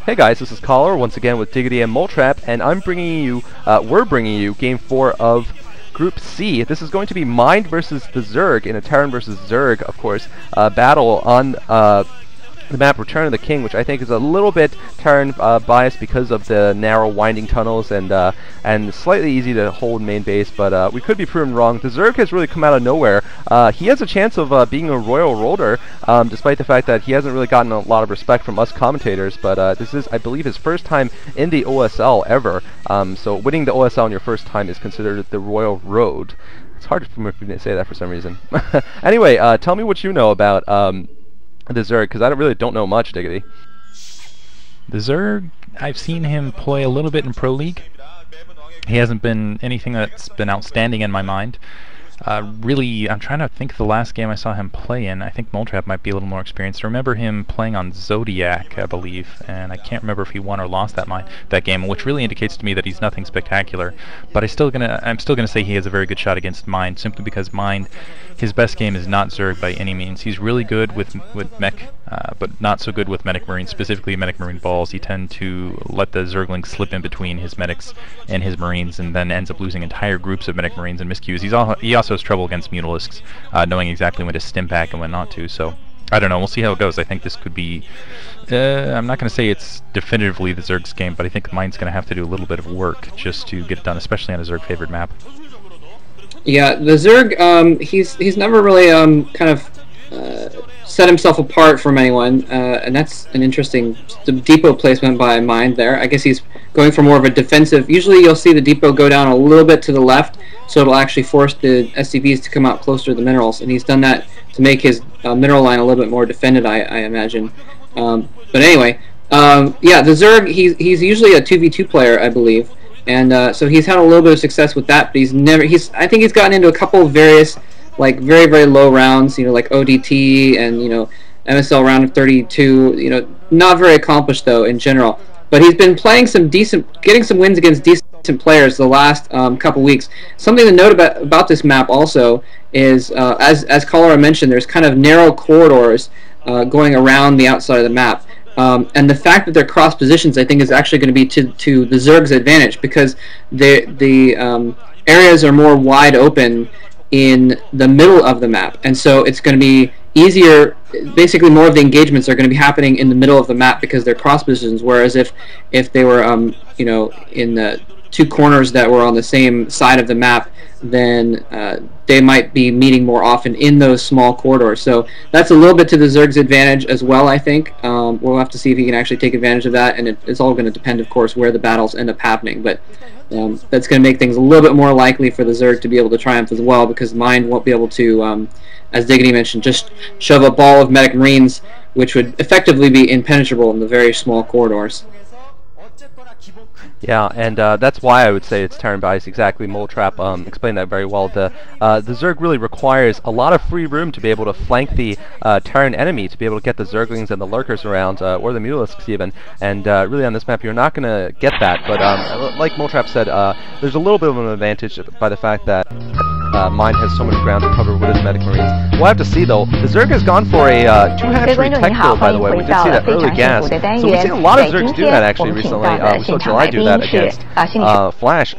Hey guys, this is Cholera once again with Diggity and Moletrap, and we're bringing you Game 4 of Group C. This is going to be Mind versus TheZerg in a Terran versus Zerg, of course, battle on the map Return of the King, which I think is a little bit Terran biased because of the narrow winding tunnels and slightly easy to hold main base, but we could be proven wrong. TheZerg has really come out of nowhere. He has a chance of being a royal roller, despite the fact that he hasn't really gotten a lot of respect from us commentators, but this is, I believe, his first time in the OSL ever, so winning the OSL on your first time is considered the royal road. It's hard for me to say that for some reason. Anyway, tell me what you know about TheZerg, because I really don't know much, Diggity. TheZerg, I've seen him play a little bit in Pro League. He hasn't been anything that's been outstanding in my mind. Really, I'm trying to think of the last game I saw him play in. I think Moletrap might be a little more experienced. I remember him playing on Zodiac, I believe, and I can't remember if he won or lost that game, which really indicates to me that he's nothing spectacular. But I'm still gonna say he has a very good shot against Mind, simply because Mind, his best game is not Zerg by any means. He's really good with mech, but not so good with medic marines, specifically medic marine balls. He tends to let the Zerglings slip in between his medics and his marines, and then ends up losing entire groups of medic marines and miscues. He also has trouble against Mutalisks, knowing exactly when to stim back and when not to, so I don't know, we'll see how it goes. I think this could be, I'm not going to say it's definitively the Zerg's game, but I think Mind's going to have to do a little bit of work just to get it done, especially on a Zerg favored map. Yeah, the Zerg, he's never really kind of set himself apart from anyone, and that's an interesting depot placement by Mind there. I guess he's going for more of a defensive. Usually you'll see the depot go down a little bit to the left, so it'll actually force the SCVs to come out closer to the minerals, and he's done that to make his mineral line a little bit more defended, I imagine. But anyway, yeah, the Zerg, he's usually a 2v2 player, I believe, and so he's had a little bit of success with that, but I think he's gotten into a couple of various, like, very, very low rounds, you know, like ODT and, you know, MSL round of 32, you know, not very accomplished, though, in general. But he's been playing getting some wins against decent players the last couple weeks. Something to note about this map also is, as Cholera mentioned, there's kind of narrow corridors going around the outside of the map. And the fact that they're cross positions, I think, is actually going to be to the Zerg's advantage, because the areas are more wide open in the middle of the map, and so it's going to be easier. Basically, more of the engagements are going to be happening in the middle of the map because they're cross positions, whereas if they were you know, in the two corners that were on the same side of the map, then they might be meeting more often in those small corridors. So that's a little bit to the Zerg's advantage as well, I think. We'll have to see if he can actually take advantage of that, and it's all going to depend, of course, where the battles end up happening. But that's going to make things a little bit more likely for the Zerg to be able to triumph as well, because Mind won't be able to, as Diggity mentioned, just shove a ball of medic marines, which would effectively be impenetrable in the very small corridors. Yeah, and that's why I would say it's Terran bias. Exactly, Moletrap explained that very well. The Zerg really requires a lot of free room to be able to flank the Terran enemy, to be able to get the Zerglings and the Lurkers around, or the Mutalisks even. And really on this map you're not going to get that, but like Moletrap said, there's a little bit of an advantage by the fact that Mind has so much ground to cover with his medic marines. We'll have to see though. The Zerg has gone for a 2-hatchery tech build, by the way. We did see that early gas. So we've seen a lot of Zergs do that actually recently. We saw July do that against Flash,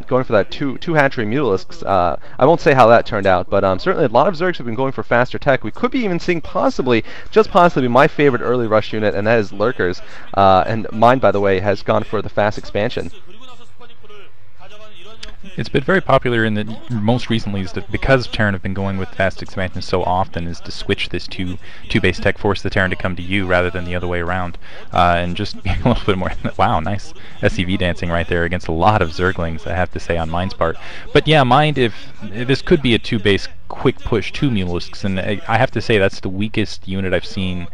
going for that two-hatchery Mutalisks. I won't say how that turned out, but certainly a lot of Zergs have been going for faster tech. We could be even seeing possibly, just possibly, my favorite early rush unit, and that is Lurkers. And Mind, by the way, has gone for the fast expansion. It's been very popular in the most recently, is that because Terran have been going with fast expansion so often, is to switch this two-base tech, force the Terran to come to you rather than the other way around, and just be a little bit more. Wow, nice SCV dancing right there against a lot of Zerglings, I have to say, on Mind's part. But yeah, Mind, if this could be a two-base quick push to Mutalisks, and I have to say that's the weakest unit I've seen.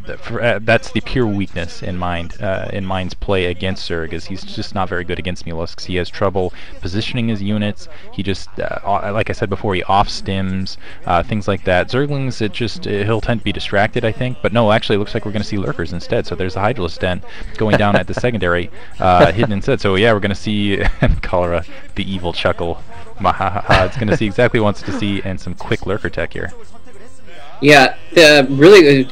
That's the pure weakness in Mind's play against Zerg, is he's just not very good against Mutalisks. He has trouble positioning his units. He just, like I said before, he off-stims, things like that. Zerglings, he'll tend to be distracted, I think. But no, actually, it looks like we're going to see Lurkers instead. So there's the Hydralisk Den going down at the secondary, hidden instead. So yeah, we're going to see Cholera, the evil chuckle. It's going to see exactly what it wants to see, and some quick Lurker tech here. Yeah, the really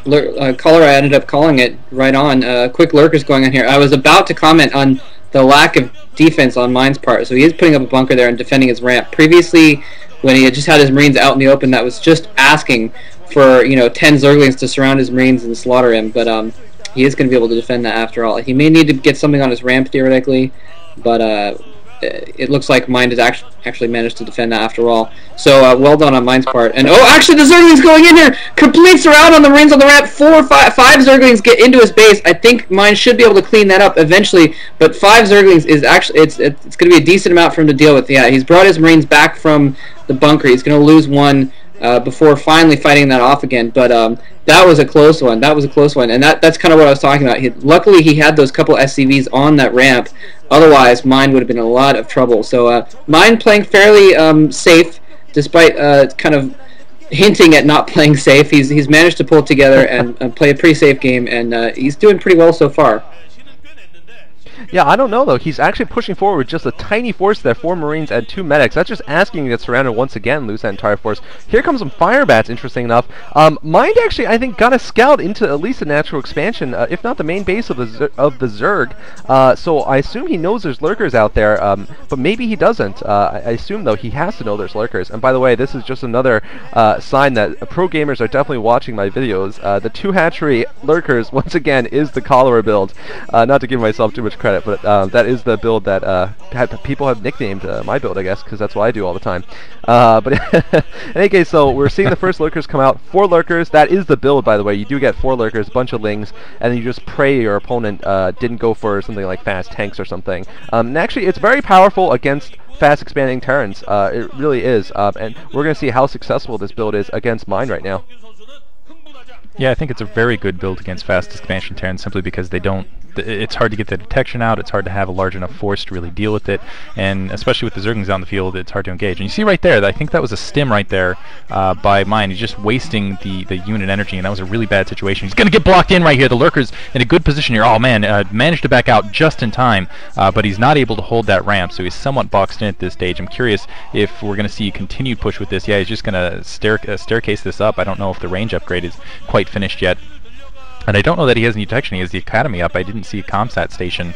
Cholera ended up calling it right on. Quick lurkers going on here. I was about to comment on the lack of defense on Mine's part. So he is putting up a bunker there and defending his ramp. Previously, when he had just had his Marines out in the open, that was just asking for 10 Zerglings to surround his Marines and slaughter him. But he is going to be able to defend that after all. He may need to get something on his ramp theoretically, but it looks like Mind has actually managed to defend that after all. So well done on Mind's part. And actually the Zerglings going in here! Complete surround on the Marines on the ramp. 5 Zerglings get into his base. I think Mind should be able to clean that up eventually, but 5 Zerglings is actually it's going to be a decent amount for him to deal with. Yeah, he's brought his Marines back from the bunker. He's going to lose one before finally fighting that off again. But that was a close one. That was a close one, and that's kind of what I was talking about. Luckily, he had those couple SCVs on that ramp. Otherwise, Mine would have been in a lot of trouble. So Mine playing fairly safe, despite kind of hinting at not playing safe. He's managed to pull it together and play a pretty safe game, and he's doing pretty well so far. Yeah, I don't know though. He's actually pushing forward with just a tiny force there, 4 Marines and 2 medics. That's just asking to get surrounded once again, lose that entire force. Here comes some fire bats, interesting enough. Mind actually, I think, got a scout into at least a natural expansion, if not the main base of the Zerg. So I assume he knows there's lurkers out there, but maybe he doesn't. I assume though he has to know there's lurkers. And by the way, this is just another sign that pro gamers are definitely watching my videos. The 2 hatchery lurkers once again is the Cholera build. Not to give myself too much credit, but that is the build that people have nicknamed my build, I guess, because that's what I do all the time. But in any case, so we're seeing the first lurkers come out. 4 lurkers. That is the build, by the way. You do get 4 lurkers, a bunch of lings, and then you just pray your opponent didn't go for something like fast tanks or something. And actually, it's very powerful against fast expanding turns. It really is, and we're going to see how successful this build is against mine right now. Yeah, I think it's a very good build against fast expansion Terrans simply because they don't... It's hard to get the detection out, it's hard to have a large enough force to really deal with it, and especially with the Zerglings on the field, it's hard to engage. And you see right there, I think that was a stim right there by Mine. He's just wasting the unit energy, and that was a really bad situation. He's going to get blocked in right here. The Lurker's in a good position here. Oh man, managed to back out just in time, but he's not able to hold that ramp, so he's somewhat boxed in at this stage. I'm curious if we're going to see a continued push with this. Yeah, he's just going to staircase this up. I don't know if the range upgrade is quite finished yet. And I don't know that he has any detection. He has the Academy up. I didn't see a ComSat station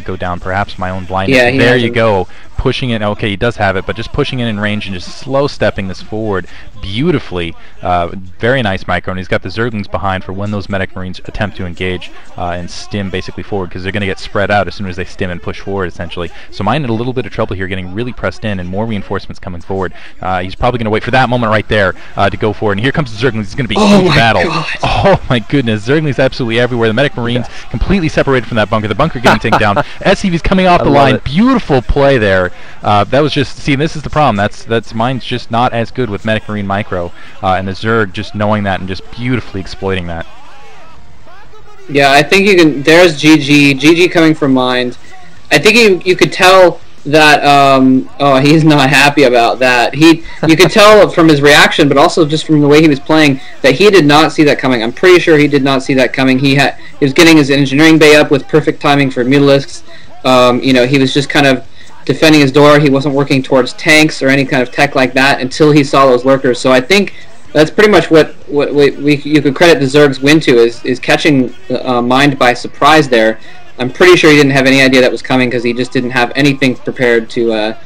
go down. Perhaps my own blindness. Yeah, there you go. Pushing it. Okay, he does have it, but just pushing it in range and just slow stepping this forward beautifully. Very nice micro. And he's got the Zerglings behind for when those medic marines attempt to engage and stim basically forward, because they're going to get spread out as soon as they stim and push forward essentially. So Mine in a little bit of trouble here, getting really pressed in, and more reinforcements coming forward. He's probably going to wait for that moment right there to go forward. And here comes the Zerglings. It's going to be a huge battle. God. Oh my goodness, Zerglings absolutely everywhere. The medic marines completely separated from that bunker. The bunker getting taken down. SCV's coming off the line. Beautiful play there. That was just, see, this is the problem. That's Mine's just not as good with medic marine micro, and the Zerg just knowing that and just beautifully exploiting that. Yeah, I think you can. There's GG coming from Mind. I think you could tell that. Oh, he's not happy about that. You could tell from his reaction, but also just from the way he was playing, that he did not see that coming. I'm pretty sure he did not see that coming. He was getting his engineering bay up with perfect timing for mutalisks. He was just kind of defending his door. He wasn't working towards tanks or any kind of tech like that until he saw those lurkers. So I think that's pretty much what you could credit the Zerg's win to, is catching Mind by surprise there. I'm pretty sure he didn't have any idea that was coming, because he just didn't have anything prepared to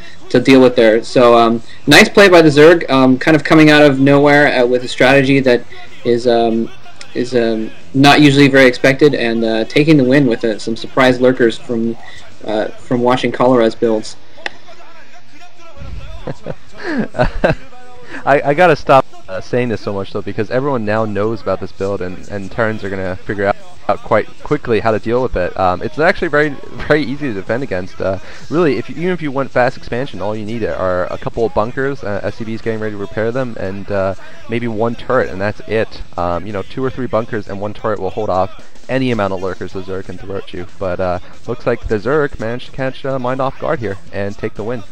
deal with there. So nice play by the Zerg, kind of coming out of nowhere with a strategy that is not usually very expected, and taking the win with some surprise lurkers from watching Cholera's builds. I gotta stop saying this so much though, because everyone now knows about this build, and Terrans are gonna figure out quite quickly how to deal with it. It's actually very easy to defend against. Really, even if you went fast expansion, all you need are a couple of bunkers, SCVs getting ready to repair them, and maybe 1 turret, and that's it. 2 or 3 bunkers and 1 turret will hold off any amount of lurkers the Zerg can throw at you. But looks like the Zerg managed to catch Mind off guard here and take the win.